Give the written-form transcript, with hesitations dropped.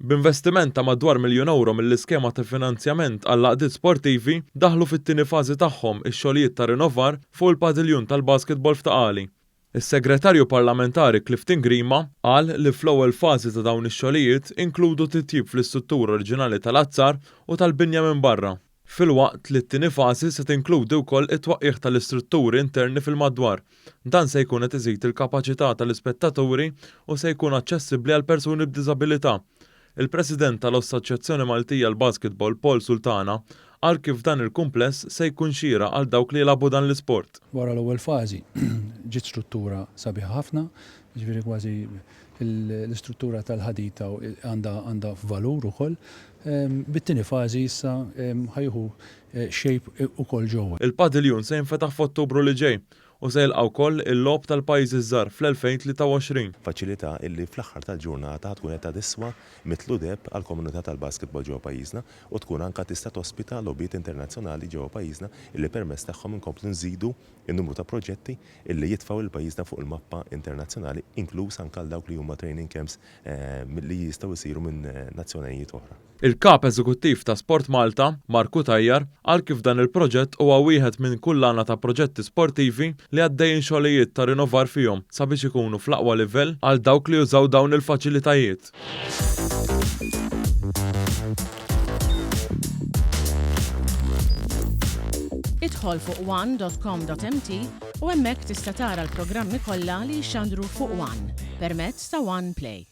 B'investiment ta' madwar €1,000,000 mill-iskema ta' finanzjament għall għaqdiet sportivi daħlu fit-tieni fażi tagħhom ix-xogħlijiet ta' rinnovar fuq il-padiljun tal-basketball f'Taqali. Is-Segretarju Parlamentari Clifton Grima qal li fl-ewwel fażi ta' dawn ix-xogħlijiet inkludu titjib fl-istruttura oriġinali tal-azzar u tal-binja minn barra. Filwaqt li t-tieni fażi se tinkludi wkoll it-twaqqih tal-istrutturi interni fil-madwar. Dan se jkun qed iżid il-kapaċità tal-ispettaturi u se jkun aċċessibbli għal persuni b'diżabilità. Il-President tal-Assoċjazzjoni Maltija l-Basketball Paul Sultana qal kif dan il-kumpless se jkun xira għal dawk li jilagħbu dan l-isport. Wara l-ewwel fażi ġiet struttura sabiħa ħafna, ġifieri kważi l-istruttura tal-ħadita għandha valur ukoll. Bit-tieni fażi issa ħajħu shape ukoll ġewwa. Il-padiljun se jinfetaħ f'Ottubru li ġej u se jilqgħu wkoll il-logħob tal-pajjiżi żgħar fl-2023. Faċilità illi fl-aħħar tal-ġurnata tkun qed tiswa mitlu deb għall-komunità tal-basketball ġewwa pajjiżna u tkun anke tista' tospita logħbiet internazzjonali ġewwa pajjiżna illi permezz tagħhom inkomplu nżidu n-numru ta' proġetti illi jitfgħu il-pajjiżna fuq il-mappa internazzjonali, inkluż anke għal dawk li huma training camps li jistgħu jsiru minn nazzjonijiet oħra. Il-Kap Eżekuttiv ta' Sport Malta, Marku Tajjar, qal kif dan il-proġett huwa wieħed minn kull għana ta' proġetti sportivi li għaddejjin xogħlijiet ta' rinnovar fihom sabiex ikunu fl-aqwa livell għal dawk li jużaw dawn il-faċilitajiet. Idħol fuq one.com.mt u hemmhekk tista' tara l-programmi kollha li jxandru fuq One permezz ta' One Play.